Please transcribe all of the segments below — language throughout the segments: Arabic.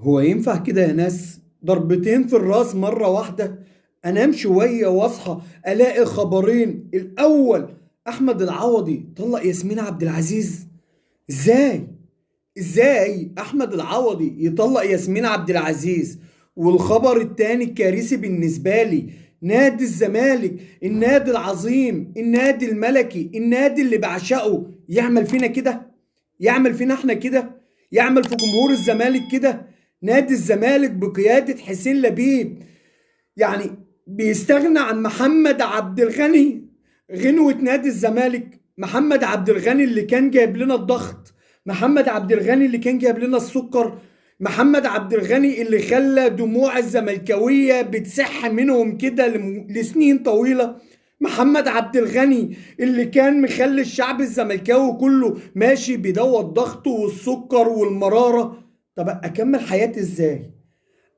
هو ينفع كده يا ناس؟ ضربتين في الراس مرة واحدة. انام شوية واصحى الاقي خبرين. الاول احمد العوضي طلق ياسمين عبد العزيز. ازاي؟ ازاي احمد العوضي يطلق ياسمين عبد العزيز؟ والخبر التاني الكارثي بالنسبة لي، نادي الزمالك، النادي العظيم، النادي الملكي، النادي اللي بعشقه، يعمل فينا كده؟ يعمل فينا احنا كده؟ يعمل في جمهور الزمالك كده؟ نادي الزمالك بقيادة حسين لبيب يعني بيستغنى عن محمد عبد الغني، غنوة نادي الزمالك. محمد عبد الغني اللي كان جايب لنا الضغط، محمد عبد الغني اللي كان جايب لنا السكر، محمد عبد الغني اللي خلى دموع الزملكاوية بتسح منهم كده لسنين طويلة، محمد عبد الغني اللي كان مخلي الشعب الزملكاوي كله ماشي بيدوت ضغطه والسكر والمرارة. طب اكمل حياتي ازاي؟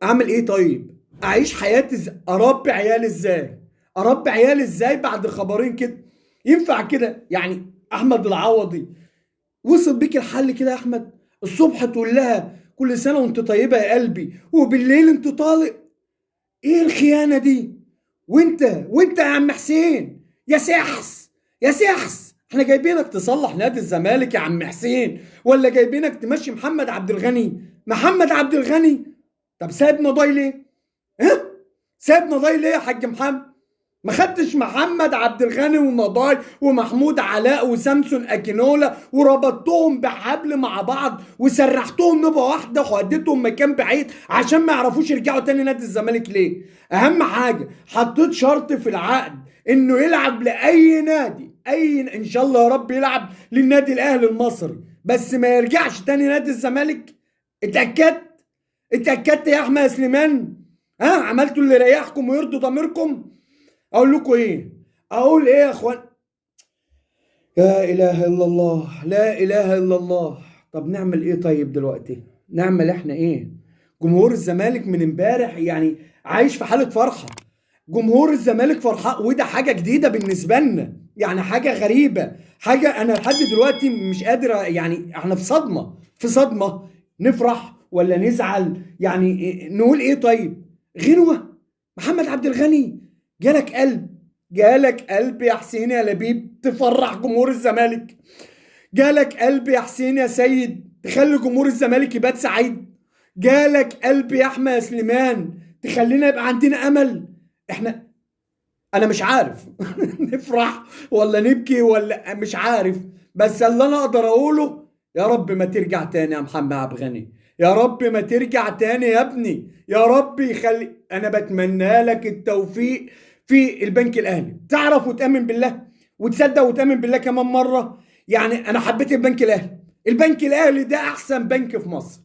اعمل ايه طيب؟ اعيش حياتي ازاي؟ اربي عيالي ازاي؟ اربي عيالي ازاي بعد خبرين كده؟ ينفع كده يعني؟ احمد العوضي وصل بيك الحل كده يا احمد؟ الصبح تقول لها كل سنه وانت طيبه يا قلبي، وبالليل انت طالق؟ ايه الخيانه دي؟ وانت يا عم حسين يا سحس، يا سحس، احنا جايبينك تصلح نادي الزمالك يا عم حسين، ولا جايبينك تمشي محمد عبد الغني؟ محمد عبد الغني؟ طب سايبنا ضاي ليه؟ ها؟ سايبنا ضاي ليه يا حاج محمد؟ ما خدتش محمد عبد الغني ونضاي ومحمود علاء وسامسون اكينولا وربطتهم بحبل مع بعض وسرحتهم نبقى واحده ووديتهم مكان بعيد عشان ما يعرفوش يرجعوا تاني نادي الزمالك ليه؟ اهم حاجه حطيت شرط في العقد انه يلعب لاي نادي، ان شاء الله يا رب يلعب للنادي الاهلي المصري، بس ما يرجعش تاني نادي الزمالك. اتاكدت؟ اتاكدت يا احمد يا سليمان؟ ها، عملتوا اللي يريحكم ويرضوا ضميركم؟ اقول لكم ايه؟ اقول ايه يا اخوان؟ لا اله الا الله، لا اله الا الله. طب نعمل ايه طيب دلوقتي؟ نعمل احنا ايه؟ جمهور الزمالك من امبارح يعني عايش في حالة فرحة. جمهور الزمالك فرحان، وده حاجة جديدة بالنسبة لنا، يعني حاجة غريبة، حاجة انا لحد دلوقتي مش قادر، يعني احنا في صدمة، في صدمة. نفرح ولا نزعل؟ يعني نقول ايه طيب؟ غنوة؟ محمد عبد الغني جالك قلب، جالك قلب يا حسين يا لبيب تفرح جمهور الزمالك؟ جالك قلب يا حسين يا سيد تخلي جمهور الزمالك يبات سعيد؟ جالك قلب يا احمد يا سليمان تخلينا يبقى عندنا امل؟ انا مش عارف نفرح ولا نبكي ولا مش عارف، بس اللي انا اقدر اقوله يا رب ما ترجع تاني يا محمد عبد الغني، يا رب ما ترجع تاني يا ابني، يا رب يخلي. انا بتمنى لك التوفيق في البنك الاهلي، تعرف وتامن بالله وتصدق وتامن بالله كمان مره. يعني انا حبيت البنك الاهلي، البنك الاهلي ده احسن بنك في مصر،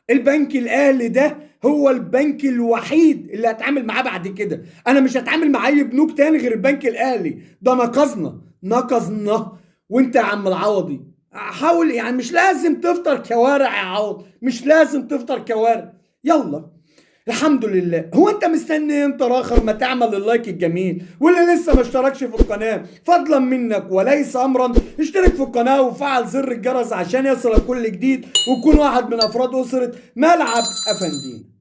البنك الاهلي ده هو البنك الوحيد اللي هتعامل معاه بعد كده. انا مش هتعامل مع اي بنوك تاني غير البنك الاهلي ده. نقصنا. وانت يا عم العوضي حاول، يعني مش لازم تفطر كوارع يا عوض، مش لازم تفطر كوارع. يلا الحمد لله. هو انت مستني انت راخر ما تعمل اللايك الجميل؟ واللي لسه ما اشتركش في القناه فضلا منك وليس امرا اشترك في القناه وفعل زر الجرس عشان يصلك كل جديد، وتكون واحد من افراد اسره ملعب افندين.